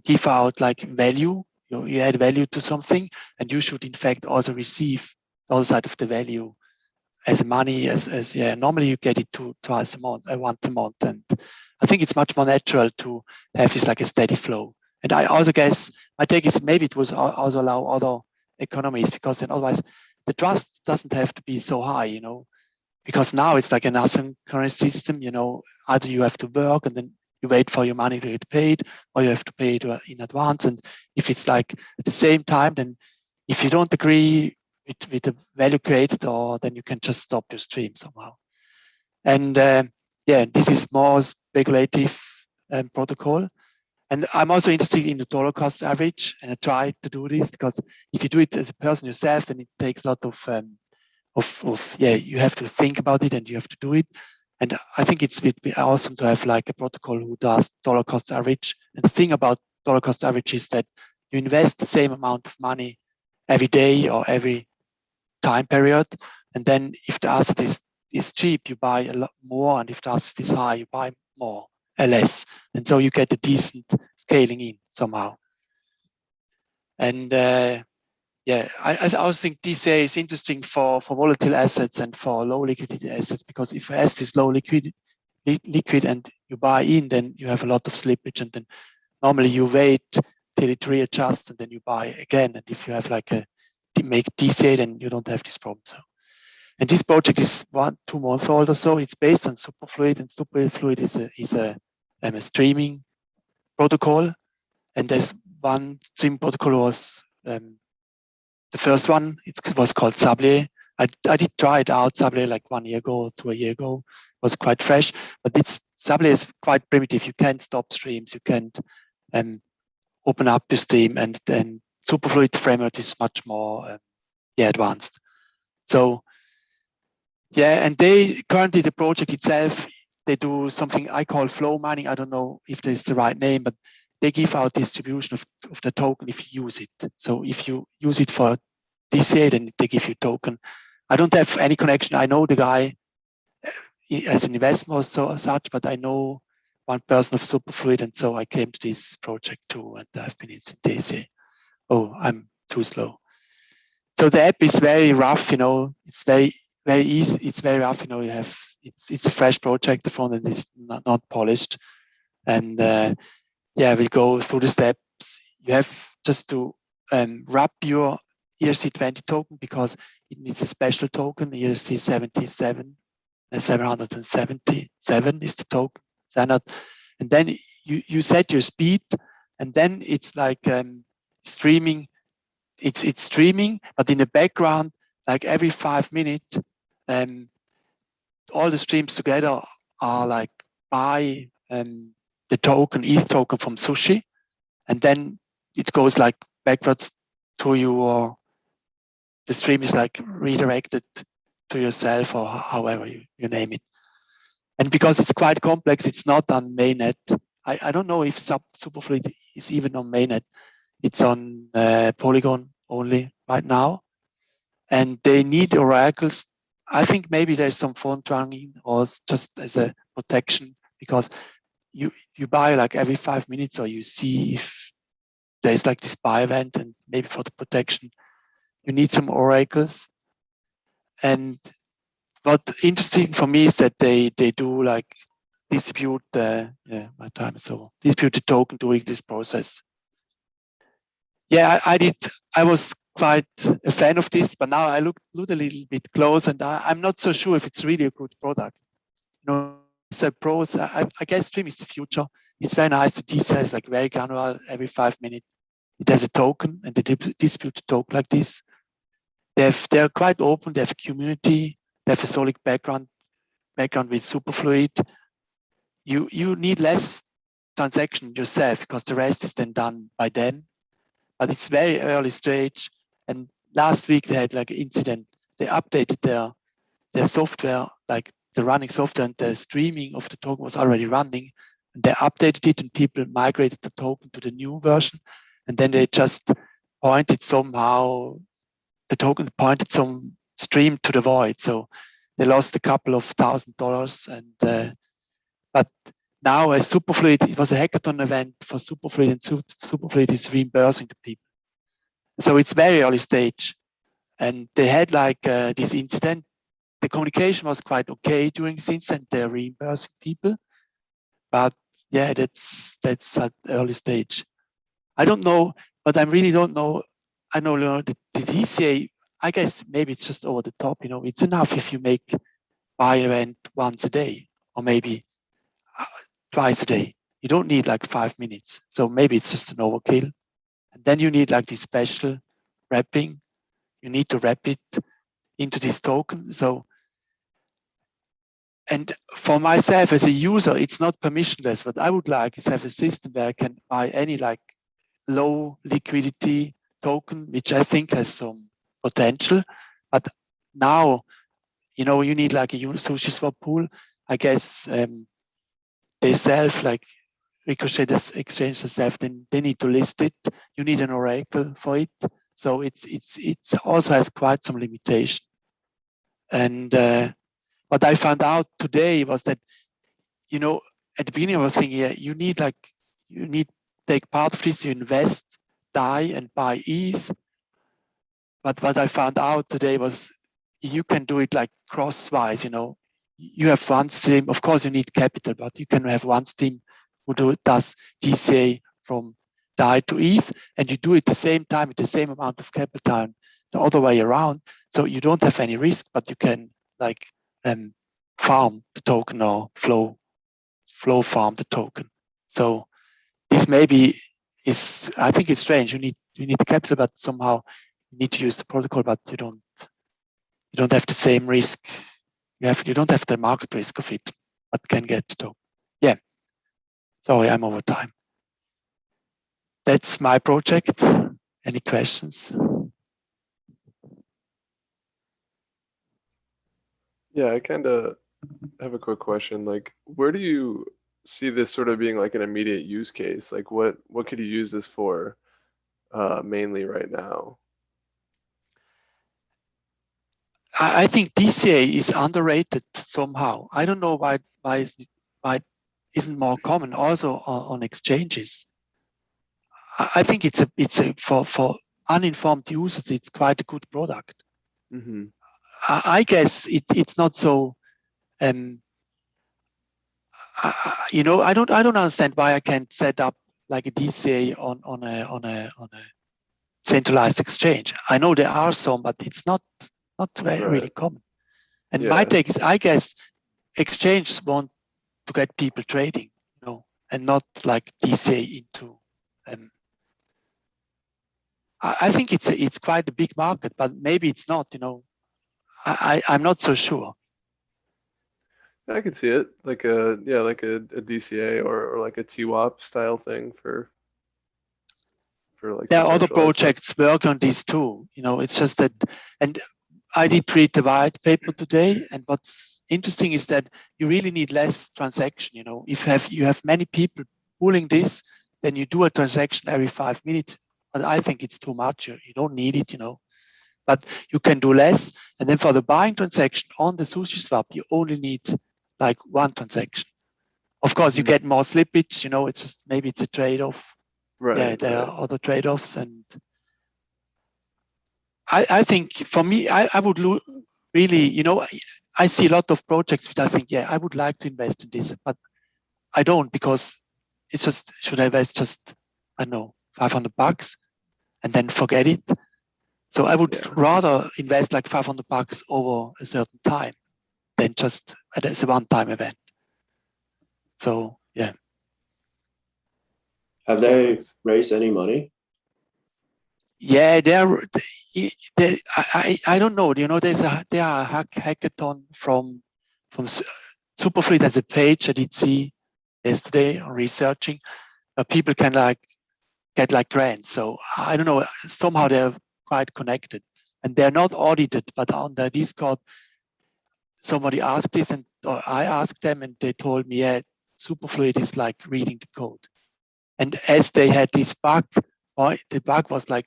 give out like value. You add value to something, and you should in fact also receive the other side of the value as money. As yeah, normally you get it twice a month, once a month, and I think it's much more natural to have this like a steady flow. And I also guess my take is maybe it was also allow other economies, because then otherwise the trust doesn't have to be so high, you know, because now it's like an asynchronous system, you know, either you have to work and then you wait for your money to get paid, or you have to pay it in advance. And if it's like at the same time, then if you don't agree with the value created, or then you can just stop your stream somehow. And yeah, this is more speculative protocol. And I'm also interested in the dollar cost average, and I try to do this because if you do it as a person yourself, then it takes a lot of yeah, you have to think about it and you have to do it. And I think it would be awesome to have like a protocol who does dollar cost average. And the thing about dollar cost average is that you invest the same amount of money every day or every time period, and then if the asset is cheap, you buy a lot more, and if the asset is high, you buy more or less, and so you get a decent scaling in somehow. And yeah, I also think DCA is interesting for volatile assets and for low liquidity assets, because if asset is low liquid and you buy in, then you have a lot of slippage, and then normally you wait till it readjusts and then you buy again. And if you have like make DCA, then you don't have this problem. So, and this project is 2 months old or so. It's based on Superfluid, and Superfluid is a streaming protocol. And there's one stream protocol was the first one. It was called Sablé. I did try it out, Sablé, like 1 year ago to a year ago. It was quite fresh, but Sablé is quite primitive. You can't stop streams. You can't open up your stream, and then Superfluid framework is much more advanced. So yeah, and they currently, the project itself, they do something I call flow mining. I don't know if this is the right name, but they give out distribution of the token if you use it. So if you use it for DCA, then they give you token. I don't have any connection. I know the guy as an investment or such, but I know one person of Superfluid, and so I came to this project too, and I've been in DCA. Oh, I'm too slow. So the app is very rough, you know. It's very easy. It's very rough, you know. You have it's a fresh project. The front end is not polished, and yeah, we'll go through the steps. You have just to wrap your ERC20 token, because it needs a special token. ERC 777 is the token standard, and then you set your speed, and then it's like streaming. It's streaming, but in the background, like every 5 minutes, all the streams together are like buy the token, ETH token from Sushi, and then it goes like backwards to you, or the stream is like redirected to yourself, or however you name it. And because it's quite complex, it's not on mainnet. I don't know if Superfluid is even on mainnet. It's on Polygon only right now, and they need oracles. I think maybe there's some phone trunking, or just as a protection, because you buy like every 5 minutes, or you see if there's like this buy event, and maybe for the protection you need some oracles. And what interesting for me is that they do like distribute my time is over. Distribute the token during this process. Yeah, I was quite a fan of this, but now I looked a little bit close, and I'm not so sure if it's really a good product. You know, the pros, I guess stream is the future. It's very nice. The DCA is like very granular. Every 5 minutes, it has a token, and they distribute a token like this. They're quite open. They have a community. They have a solid background with Superfluid. You need less transaction yourself, because the rest is then done by them. But it's very early stage. And last week they had like an incident. They updated their software, like the running software, and the streaming of the token was already running. And they updated it, and people migrated the token to the new version. And then they just pointed somehow, the token pointed some stream to the void. So they lost a couple of $1,000. And but now a Superfluid, it was a hackathon event for Superfluid, and Superfluid is reimbursing the people. So it's very early stage. And they had like this incident. The communication was quite okay during this incident. They're reimbursing people. But yeah, that's at early stage. I don't know, but I really don't know. I know the DCA, I guess maybe it's just over the top. It's enough if you make buy event once a day or maybe twice a day. You don't need like 5 minutes. So maybe it's just an overkill. And then you need like this special wrapping. You need to wrap it into this token. So, and for myself as a user, it's not permissionless. What I would like is have a system where I can buy any like low liquidity token, which I think has some potential. But now, you need like a sushi swap pool. I guess they self like Ricochet exchange themselves, then they need to list it. You need an oracle for it. So it's also has quite some limitation. And what I found out today was that, at the beginning of a thing here, you need take part of this, you invest, DAI and buy ETH. But what I found out today was you can do it like crosswise, You have one stream, of course you need capital, but you can have one stream who does DCA from DAI to ETH, and you do it the same time with the same amount of capital and the other way around. So you don't have any risk, but you can like farm the token or flow farm the token. So this maybe I think it's strange. You need the capital, but somehow you need to use the protocol, but you don't have the same risk. You don't have the market risk of it, but can get the token. Yeah. Sorry, I'm over time. That's my project. Any questions? Yeah, I kind of have a quick question. Like, where do you see this sort of being like an immediate use case? Like, what could you use this for mainly right now? I think DCA is underrated somehow. I don't know why it isn't more common also on exchanges. I think it's a for uninformed users, it's quite a good product. Mm-hmm. I guess it's not so. I don't understand why I can't set up like a DCA on a centralized exchange. I know there are some, but it's not really common. And my take is, I guess exchanges want to get people trading, and not like DCA into. I think it's quite a big market, but maybe it's not. I'm not so sure. I can see it like a DCA or like a TWAP style thing for like There are other decentralized projects work on this too. It's just that, and I did read the white paper today, and what's interesting is that you really need less transaction. If you have many people pooling this, then you do a transaction every 5 minutes. But I think it's too much. You don't need it, But you can do less. And then for the buying transaction on the sushi swap, you only need like one transaction. Of course, you get more slippage. It's just maybe it's a trade-off. Right. There are other trade-offs, and I think for me, I would really, I see a lot of projects which I think, I would like to invest in this, but I don't, because it's just, should I invest just, I don't know, $500 and then forget it? So I would rather invest like $500 over a certain time than just as a one-time event. So, yeah. Have they raised any money? Yeah, I don't know. There are a hackathon from Superfleet as a page I did see yesterday on researching. People can get grants. So I don't know. Somehow they're quite connected, and they're not audited. But on the Discord, somebody asked this, and I asked them, and they told me, yeah, Superfluid is like reading the code. And as they had this bug, the bug was like,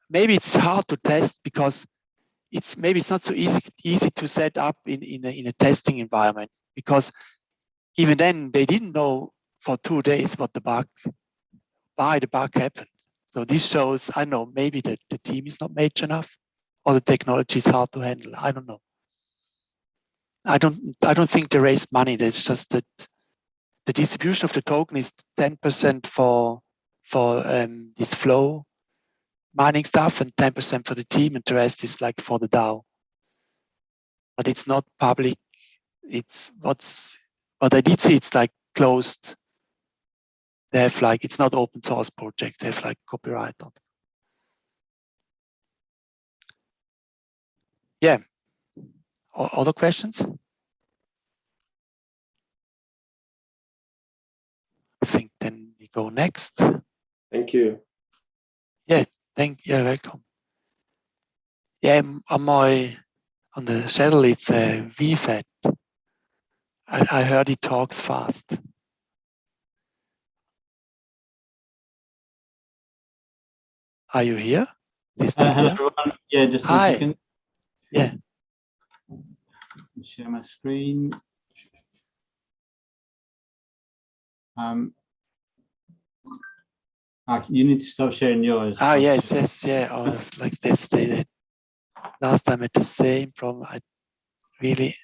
maybe it's hard to test because it's not so easy to set up in a testing environment, because even then, they didn't know for 2 days why the bug happened. So this shows, I know, maybe the team is not mature enough, or the technology is hard to handle. I don't know. I don't think they raised money. It's just that the distribution of the token is 10% for this flow mining stuff and 10% for the team, and the rest is like for the DAO. But it's not public. It's what I did see. It's like closed. They have like, it's not open source project. They have like copyright on it. Yeah. Other questions? I think then we go next. Thank you. Yeah, welcome. Yeah, on the schedule it's a VFAT. I heard he talks fast. Are you here? Hello everyone. Yeah, just Hi. a second. Yeah. Share my screen. You need to stop sharing yours. Yes, yeah. Oh, it's like this. Last time I had the same problem. I really.